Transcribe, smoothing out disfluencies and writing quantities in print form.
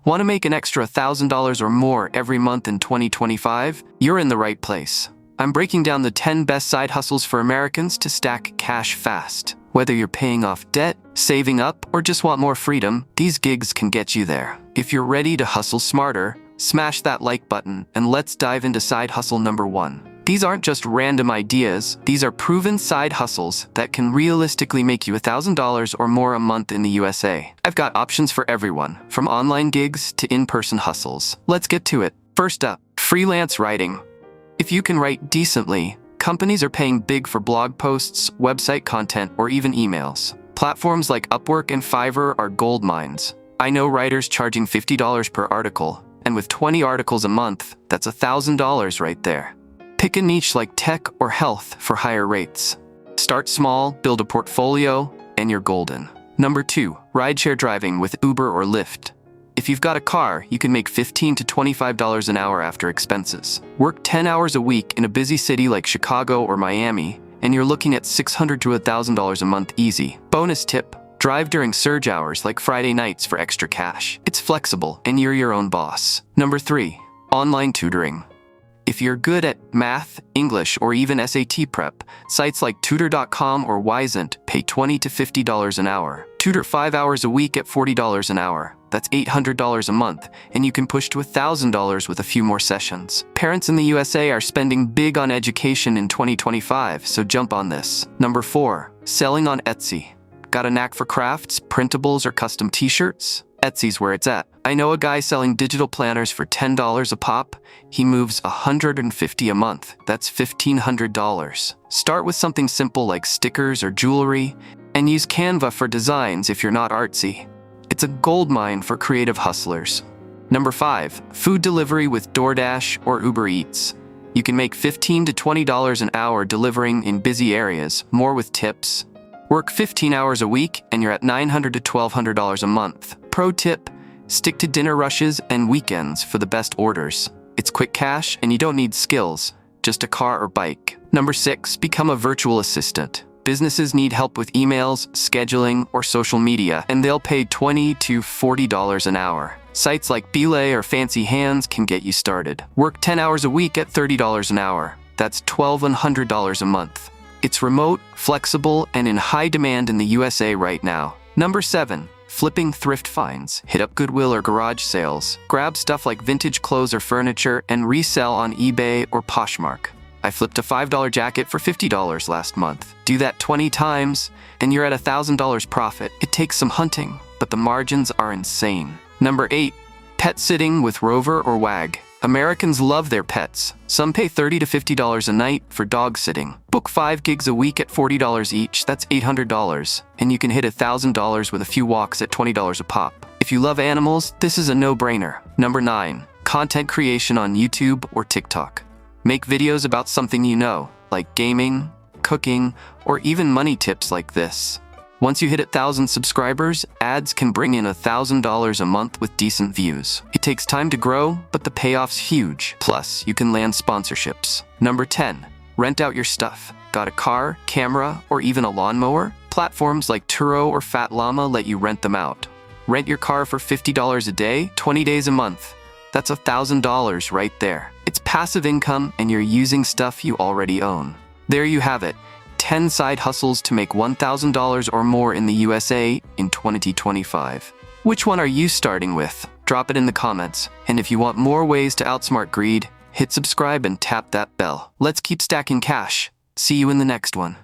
Want to make an extra $1,000 or more every month in 2025? You're in the right place. I'm breaking down the 10 best side hustles for Americans to stack cash fast. Whether you're paying off debt, saving up, or just want more freedom, these gigs can get you there. If you're ready to hustle smarter, smash that like button and let's dive into side hustle number 1. These aren't just random ideas, these are proven side hustles that can realistically make you $1,000 or more a month in the USA. I've got options for everyone, from online gigs to in-person hustles. Let's get to it. First up, freelance writing. If you can write decently, companies are paying big for blog posts, website content, or even emails. Platforms like Upwork and Fiverr are gold mines. I know writers charging $50 per article, and with 20 articles a month, that's $1,000 right there. Pick a niche like tech or health for higher rates. Start small, build a portfolio, and you're golden. Number 2, rideshare driving with Uber or Lyft. If you've got a car, you can make $15 to $25 an hour after expenses. Work 10 hours a week in a busy city like Chicago or Miami, and you're looking at $600 to $1,000 a month easy. Bonus tip, drive during surge hours like Friday nights for extra cash. It's flexible, and you're your own boss. Number 3, online tutoring. If you're good at math, English, or even SAT prep, sites like Tutor.com or Wyzant pay $20 to $50 an hour. Tutor 5 hours a week at $40 an hour. That's $800 a month, and you can push to $1,000 with a few more sessions. Parents in the USA are spending big on education in 2025, so jump on this. Number 4, selling on Etsy. Got a knack for crafts, printables, or custom t-shirts? Etsy's where it's at. I know a guy selling digital planners for $10 a pop. He moves $150 a month. That's $1,500. Start with something simple like stickers or jewelry, and use Canva for designs if you're not artsy. It's a goldmine for creative hustlers. Number 5, food delivery with DoorDash or Uber Eats. You can make $15 to $20 an hour delivering in busy areas, more with tips. Work 15 hours a week and you're at $900 to $1,200 a month. Pro tip, stick to dinner rushes and weekends for the best orders. It's quick cash and you don't need skills, just a car or bike. Number 6, become a virtual assistant. Businesses need help with emails, scheduling, or social media, and they'll pay $20 to $40 an hour. Sites like Belay or Fancy Hands can get you started. Work 10 hours a week at $30 an hour. That's $1,200 a month. It's remote, flexible, and in high demand in the USA right now. Number 7, flipping thrift finds. Hit up Goodwill or garage sales. Grab stuff like vintage clothes or furniture and resell on eBay or Poshmark. I flipped a $5 jacket for $50 last month. Do that 20 times, and you're at $1,000 profit. It takes some hunting, but the margins are insane. Number 8, pet sitting with Rover or Wag. Americans love their pets. Some pay $30 to $50 a night for dog sitting. Book 5 gigs a week at $40 each, that's $800, and you can hit $1,000 with a few walks at $20 a pop. If you love animals, this is a no-brainer. Number 9, content creation on YouTube or TikTok. Make videos about something you know, like gaming, cooking, or even money tips like this. Once you hit 1,000 subscribers, ads can bring in $1,000 a month with decent views. It takes time to grow, but the payoff's huge. Plus, you can land sponsorships. Number 10, rent out your stuff. Got a car, camera, or even a lawnmower? Platforms like Turo or Fat Llama let you rent them out. Rent your car for $50 a day, 20 days a month. That's $1,000 right there. It's passive income and you're using stuff you already own. There you have it. 10 side hustles to make $1,000 or more in the USA in 2025. Which one are you starting with? Drop it in the comments. And if you want more ways to outsmart greed, hit subscribe and tap that bell. Let's keep stacking cash. See you in the next one.